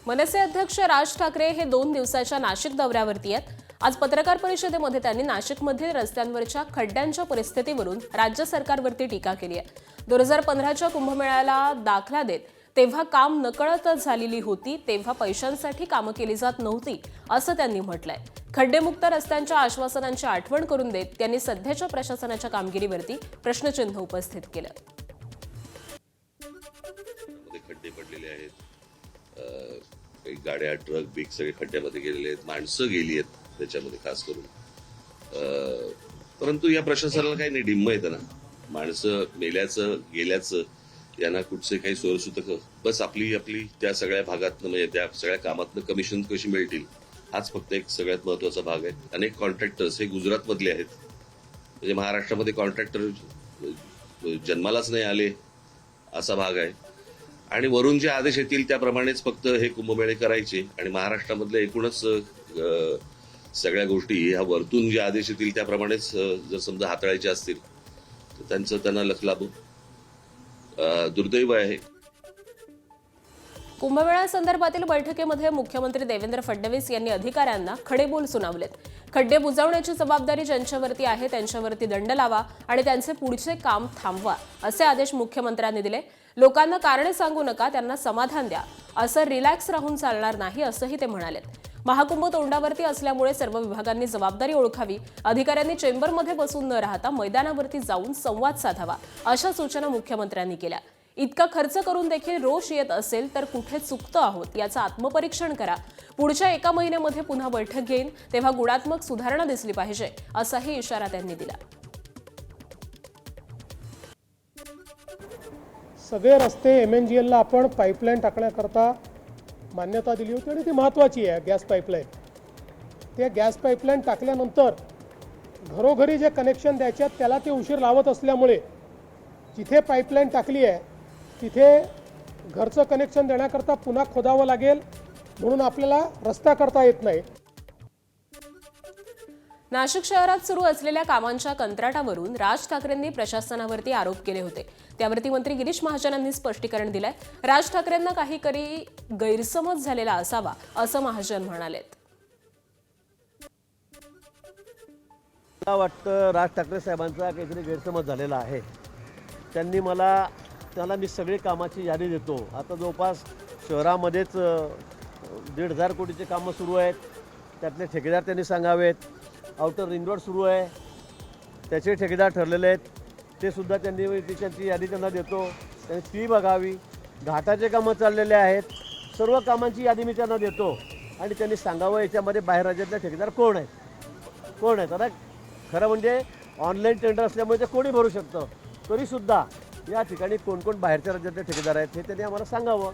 मनसे अध्यक्ष राज ठाकरे हे 2 दिवसाच्या नाशिक दौऱ्यावरती आहेत। आज पत्रकार परिषदेमध्ये त्यांनी नाशिकमधील रस्त्यांवरच्या खड्ड्यांच्या परिस्थितीवरून राज्य सरकारवरती टीका केली आहे। 2015च्या कुंभमेळ्याला दाखला देत तेव्हा काम नकळतच झालेली होती, तेव्हा पैशांसाठी कामं केली जात नव्हती असं त्यांनी म्हटलंय। खड्डेमुक्त रस्त्यांच्या आश्वासनांची आठवण करून देत त्यांनी सध्याच्या प्रशासनाच्या कामगिरीवरती प्रश्नचिन्ह उपस्थित केलं। खड्डे पडलेले आहेत, काही गाड्या ट्रक बिग सगळे खड्ड्यामध्ये गेलेले आहेत, माणसं गेली आहेत त्याच्यामध्ये खास करून। परंतु या प्रशासनाला काही नाही, डिम्म येतं ना, माणसं मेल्याचं गेल्याचं यांना कुठचे काही सोयीसुद्धा बस आपली त्या सगळ्या भागातनं म्हणजे त्या सगळ्या कामातनं कमिशन कशी मिळतील हाच फक्त एक सगळ्यात महत्वाचा भाग आहे। अनेक कॉन्ट्रॅक्टर्स हे गुजरात मधले आहेत, म्हणजे महाराष्ट्रामध्ये कॉन्ट्रॅक्टर जन्मालाच नाही आले असा भाग आहे। आणि वरून जे आदेश येतील त्याप्रमाणेच फक्त हे कुंभमेळे करायचे आणि महाराष्ट्रामधले एकूणच सगळ्या गोष्टी ह्या वरतून जे आदेश येतील त्याप्रमाणेच जर समजा हाताळायचे असतील तर त्यांचं त्यांना लक्ष लागू दुर्दैव आहे। कुंभमेळा संदर्भातील बैठकीमध्ये मुख्यमंत्री देवेंद्र फडणवीस यांनी अधिकाऱ्यांना खडेबोल सुनावलेत। खड्डे बुजवण्याची जबाबदारी ज्यांच्यावरती आहे त्यांच्यावरती दंड लावा आणि त्यांचे पुढचे काम थांबवा असे आदेश मुख्यमंत्र्यांनी दिले। लोकांना कारणे सांगू नका, त्यांना समाधान द्या, असं रिलॅक्स राहून चालणार नाही असंही ते म्हणालेत। महाकुंभ तोंडावरती असल्यामुळे सर्व विभागांनी जबाबदारी ओळखावी, अधिकाऱ्यांनी चेंबरमध्ये बसून न राहता मैदानावरती जाऊन संवाद साधावा अशा सूचना मुख्यमंत्र्यांनी केल्या। इतका खर्च करून देखील रोष येत असेल तर कुठे चुकतो आहोत याचं आत्मपरीक्षण करा। पुढच्या 1 महिन्यामध्ये पुन्हा बैठक घेईन, तेव्हा गुणात्मक सुधारणा दिसली पाहिजे असाही इशारा त्यांनी दिला। सगळे रस्ते MNGL ला आपण पाईपलाईन टाकण्याकरता मान्यता दिली होती आणि ती महत्त्वाची आहे गॅस पाईपलाईन। त्या गॅस पाईपलाईन टाकल्यानंतर घरोघरी जे कनेक्शन द्यायचे त्याला ते उशीर लावत असल्यामुळे जिथे पाईपलाईन टाकली आहे तिथे घरचं कनेक्शन देण्याकरता पुन्हा खोदावं लागेल, म्हणून आपल्याला रस्ता करता येत नाही। नाशिक शहरात सुरू असलेल्या कामांच्या कंत्राटावरून राज ठाकरेंनी प्रशासनावरती आरोप केले होते, त्यावरती मंत्री गिरीश महाजनांनी स्पष्टीकरण दिलंय। राज ठाकरेंना काही गैरसमज झालेला असावा असं महाजन म्हणालेत। मला वाटतं राज ठाकरे साहेबांचा काहीतरी गैरसमज झालेला आहे। त्याला मी सगळी कामाची यादी देतो। आता जवळपास शहरामध्येच 1,500 कोटीचे कामं सुरू आहेत, त्यातले ठेकेदार त्यांनी सांगावेत। आउटर रिंग रोड सुरू आहे, त्याचे ठेकेदार ठरलेले आहेत, ते सुद्धा त्याची यादी त्यांना देतो, त्यांनी ती बघावी। घाटाचे कामं चाललेले आहेत, सर्व कामांची यादी मी त्यांना देतो आणि त्यांनी सांगावं याच्यामध्ये बाहेर राज्यातले ठेकेदार कोण आहेत। आता खरं म्हणजे ऑनलाईन टेंडर असल्यामुळे ते कोणी भरू शकतं, तरीसुद्धा या ठिकाणी कोण बाहेरच्या राज्यातले ठेकेदार आहेत हे त्यांनी आम्हाला सांगावं।